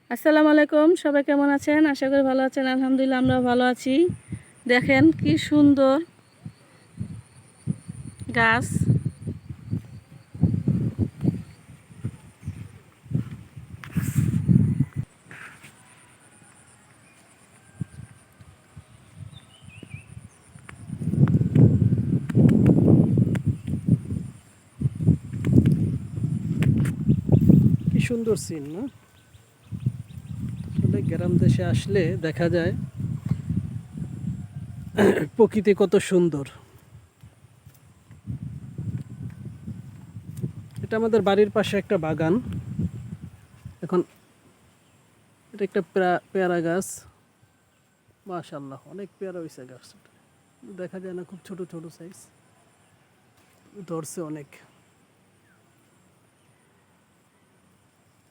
আসসালামু আলাইকুম, সবাই কেমন আছেন? আশা করি ভালো আছেন। আলহামদুলিল্লাহ আমরা ভালো আছি। দেখেন কি সুন্দর গাছ। কি সুন্দর সিন না? আসলে গ্রাম দেশে আসলে দেখা যায় প্রকৃতি কত সুন্দর। এটা আমাদের বাড়ির পাশে একটা বাগান। এখন এটা একটা পেয়ারা গাছ। মাশাআল্লাহ, অনেক পেয়ারা হয়েছে গাছটা। দেখা যায় না, খুব ছোট ছোট সাইজ, ধরছে অনেক।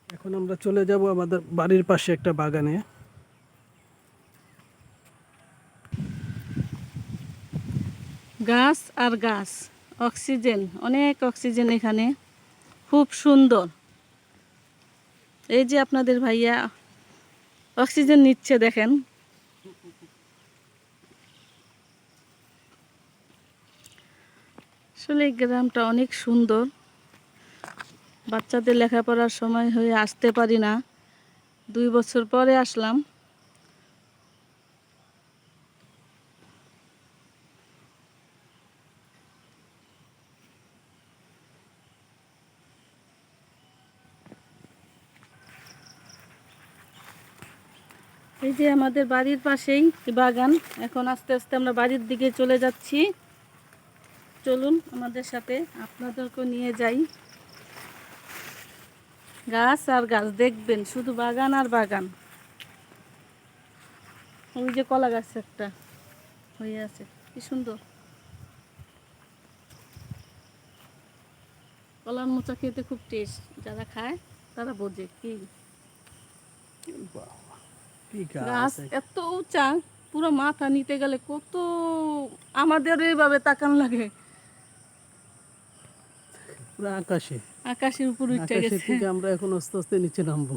এখন আমরা চলে যাব আমাদের বাড়ির পাশে একটা বাগানে। গাছ আর গাছ, অক্সিজেন, অনেক অক্সিজেন এখানে, খুব সুন্দর। এই যে আপনাদের ভাইয়া অক্সিজেন নিচ্ছে, দেখেন। আসলে এই গ্রামটা অনেক সুন্দর। বাচ্চাদের লেখাপড়ার সময় হয়ে আসতে পারি না, 2 বছর পরে আসলাম। এই যে আমাদের বাড়ির পাশেই বাগান। এখন আস্তে আস্তে আমরা বাড়ির দিকে চলে যাচ্ছি। চলুন আমাদের সাথে, আপনাদেরকে নিয়ে যাই। গাছ আর গাছ দেখবেন, শুধু বাগান আর বাগান। ওই যে কলা গাছ একটা হয়ে আছে, কি সুন্দর। কলার মোচা খেতে খুব টেস্ট, যারা খায় তারা বোঝে কি। বাহ, কি গাছ! গাছ এত উঁচা, পুরো মাথা নিতে গেলে কত আমাদের এইভাবে তাকান লাগে। পুরো আকাশে, আকাশের উপর উঠে আকাশের গেছে। থেকে আমরা এখন আস্তে আস্তে নিচে নামবো।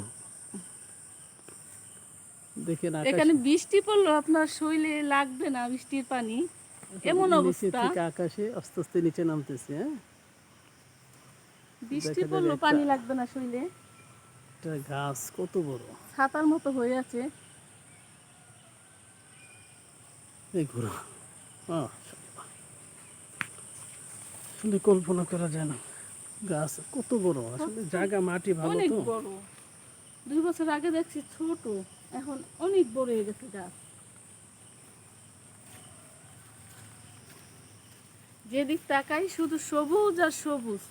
দেখেন এখানে আকাশে, বৃষ্টি পড়লো আপনার শরীরে লাগবে না, বৃষ্টির পানি, এমন নিচে অবস্থা। থেকে আকাশে আস্তে আস্তে নিচে নামতেছে। হ্যাঁ, বৃষ্টি দেখা যাবে পড়লো পানি লাগবে না শরীরে। একটা গাছ কত বড়! ছাতার মতো হয়ে আছে। এই ঘোরা, আসলে কল্পনা করা যায় না গাছ কত বড়। আসলে কত- জায়গা মাটি ভালো অনেক তো। বড়। 2 বছর আগে দেখছি ছোট, এখন অনেক বড় হয়ে গেছে গাছ। যেদিক তাকাই শুধু সবুজ আর সবুজ,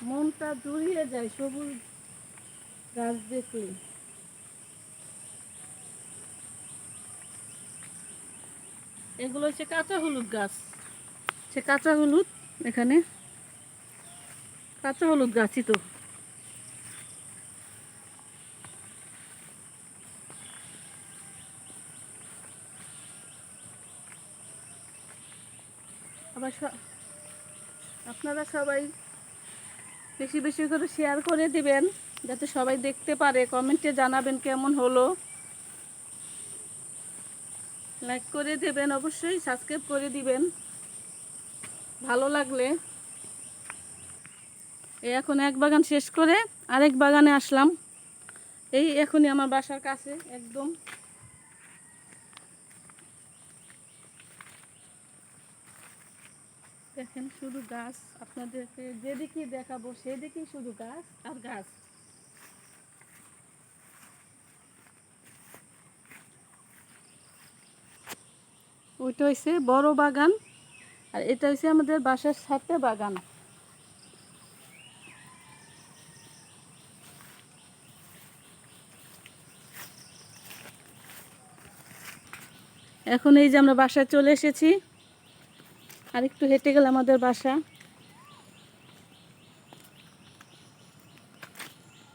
মনটা জুড়িয়ে যায় সবুজ গাছ দেখলে। এগুলো হচ্ছে কাঁচা হলুদ গাছ। সে কাঁচা হলুদ, এখানে কাঁচা হলুদ গাছই তো। আবার আপনারা সবাই বেশি বেশি করে শেয়ার করে দিবেন, যাতে সবাই দেখতে পারে। কমেন্টে জানাবেন কেমন হলো। লাইক করে দেবেন, অবশ্যই সাবস্ক্রাইব করে দিবেন ভালো লাগলে। এই এখন এক বাগান শেষ করে আরেক বাগানে আসলাম। এই এখনই আমার বাসার কাছে একদম। দেখেন শুধু গাছ, আপনাদেরকে যেদিকে দেখাবো সেদিকেই শুধু গাছ আর গাছ। ওইটা হয়েছে বড় বাগান, আর এটা হচ্ছে আমাদের বাসার সাথে বাগান। এখন এই যে আমরা বাসায় চলে এসেছি, আর একটু হেঁটে গেলে আমাদের বাসা।